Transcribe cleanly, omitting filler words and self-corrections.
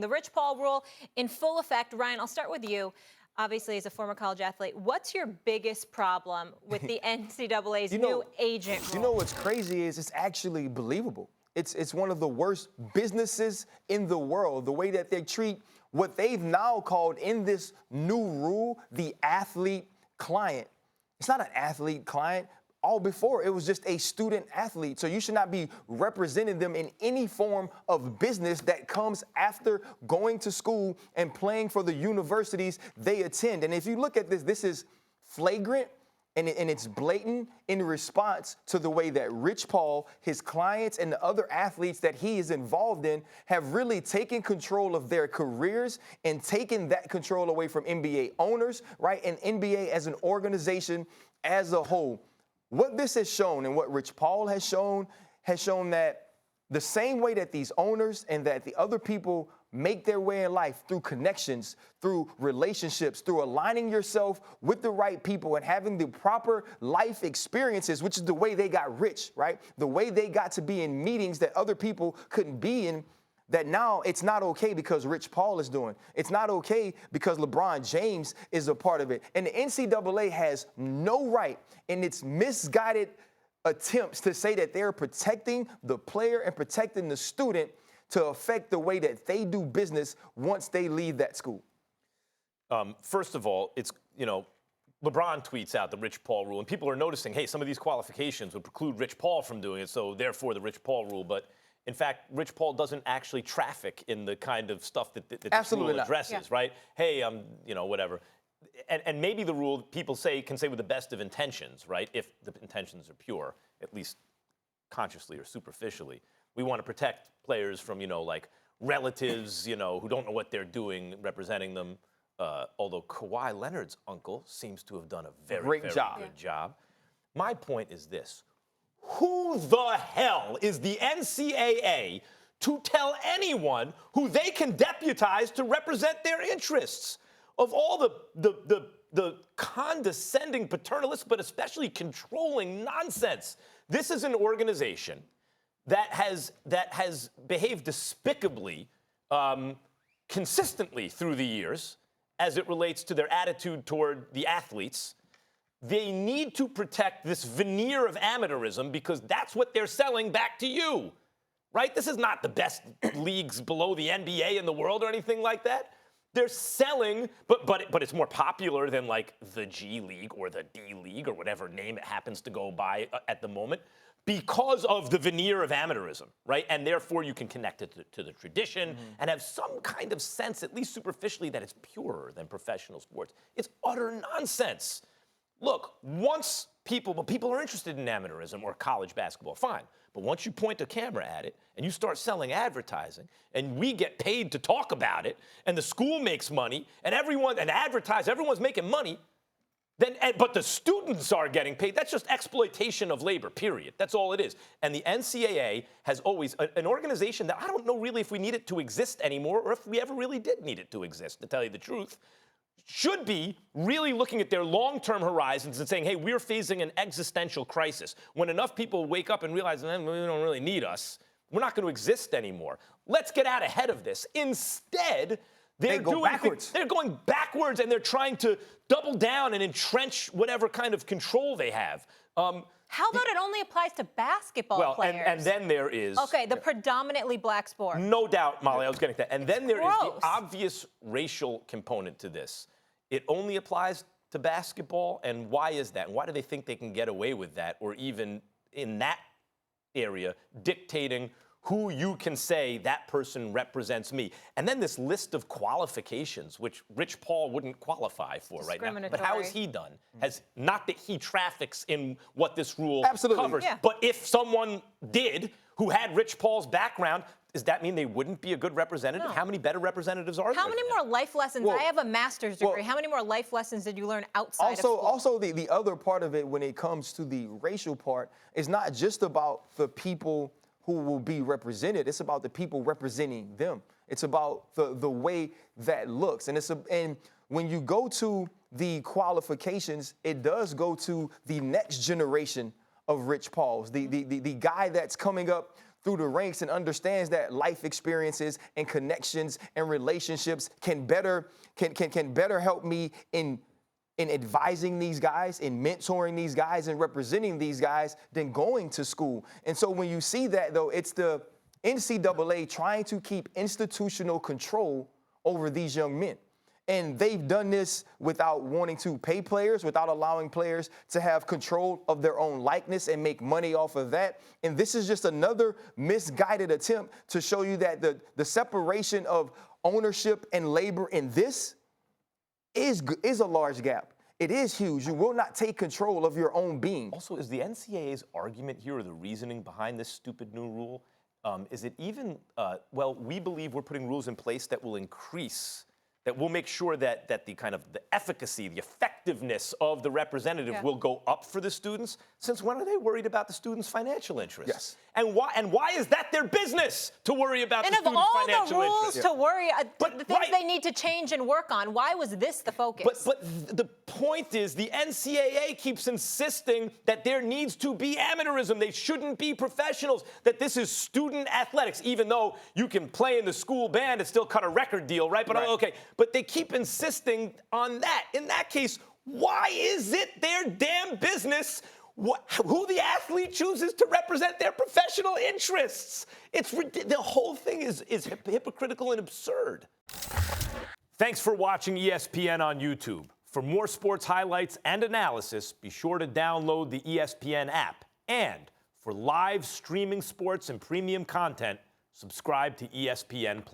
The Rich Paul rule in full effect. Ryan, I'll start with you. Obviously, as a former college athlete, what's your biggest problem with the NCAA's new agent rule? You know what's crazy is it's actually believable. It's one of the worst businesses in the world, the way that they treat what they've now called in this new rule, the athlete client. It's not an athlete client. All before, it was just a student athlete. So you should not be representing them in any form of business that comes after going to school and playing for the universities they attend. And if you look at this, this is flagrant and it's blatant in response to the way that Rich Paul, his clients, and the other athletes that he is involved in have really taken control of their careers and taken that control away from NBA owners, right? And NBA as an organization as a whole. What this has shown and what Rich Paul has shown that the same way that these owners and that the other people make their way in life through connections, through relationships, through aligning yourself with the right people and having the proper life experiences, which is the way they got rich, right? The way they got to be in meetings that other people couldn't be in, that now it's not okay because Rich Paul is doing. It's not okay because LeBron James is a part of it. And the NCAA has no right in its misguided attempts to say that they're protecting the player and protecting the student to affect the way that they do business once they leave that school. First of all, it's, LeBron tweets out the Rich Paul rule, and people are noticing, hey, some of these qualifications would preclude Rich Paul from doing it, so therefore the Rich Paul rule. But in fact, Rich Paul doesn't actually traffic in the kind of stuff that this rule addresses, right? Hey, whatever. And maybe the rule people can say with the best of intentions, right? If the intentions are pure, at least consciously or superficially. We want to protect players from, like relatives, who don't know what they're doing representing them. Although Kawhi Leonard's uncle seems to have done a very good job. My point is this. Who the hell is the NCAA to tell anyone who they can deputize to represent their interests? Of all the condescending, paternalist, but especially controlling nonsense, this is an organization that has behaved despicably, consistently through the years as it relates to their attitude toward the athletes. They need to protect this veneer of amateurism because that's what they're selling back to you, right? This is not the best leagues below the NBA in the world or anything like that. They're selling, but it's more popular than like the G League or the D League or whatever name it happens to go by at the moment because of the veneer of amateurism, right? And therefore you can connect it to the tradition and have some kind of sense, at least superficially, that it's purer than professional sports. It's utter nonsense. Look, once people are interested in amateurism or college basketball, fine. But once you point a camera at it and you start selling advertising and we get paid to talk about it and the school makes money and everyone's making money, but the students are getting paid, that's just exploitation of labor, period. That's all it is. And the NCAA has always, an organization that I don't know really if we need it to exist anymore or if we ever really did need it to exist, to tell you the truth, should be really looking at their long-term horizons and saying, hey, we're facing an existential crisis. When enough people wake up and realize, man, we don't really need us, we're not going to exist anymore. Let's get out ahead of this. Instead, they're going backwards and they're trying to double down and entrench whatever kind of control they have. How about it only applies to basketball players? And then there is... Okay, the predominantly black sport. No doubt, Molly, I was getting to that. And then there is the obvious racial component to this. It only applies to basketball, and why is that? And why do they think they can get away with that, or even in that area, dictating who you can say that person represents me? And then this list of qualifications, which Rich Paul wouldn't qualify for right now. But how has he done? Not that he traffics in what this rule covers, but if someone did who had Rich Paul's background, does that mean they wouldn't be a good representative? No. How many better representatives are there? How many more life lessons? I have a master's degree. How many more life lessons did you learn outside of school? Also, the other part of it when it comes to the racial part is not just about the people who will be represented. It's about the people representing them. It's about the way that looks. And when you go to the qualifications, it does go to the next generation of Rich Pauls, the guy that's coming up through the ranks and understands that life experiences and connections and relationships can better help me in advising these guys, in mentoring these guys, and representing these guys than going to school. And so when you see that, though, it's the NCAA trying to keep institutional control over these young men. And they've done this without wanting to pay players, without allowing players to have control of their own likeness and make money off of that. And this is just another misguided attempt to show you that the separation of ownership and labor in this is a large gap. It is huge. You will not take control of your own being. Also, is the NCAA's argument here or the reasoning behind this stupid new rule, is it even, well, we believe we're putting rules in place that will increase, that will make sure that the kind of the efficacy, the effectiveness of the representative will go up for the students? Since when are they worried about the students' financial interests? Yes. And why is that their business to worry about the students' financial interests? And of all the rules to worry, the things right. they need to change and work on, why was this the focus? But the point is, the NCAA keeps insisting that there needs to be amateurism. They shouldn't be professionals, that this is student athletics, even though you can play in the school band and still cut a record deal, right? But okay, but they keep insisting on that. In that case, why is it their damn business who the athlete chooses to represent their professional interests? The whole thing is hypocritical and absurd. Thanks for watching ESPN on YouTube. For more sports highlights and analysis, be sure to download the ESPN app. And for live streaming sports and premium content, subscribe to ESPN+.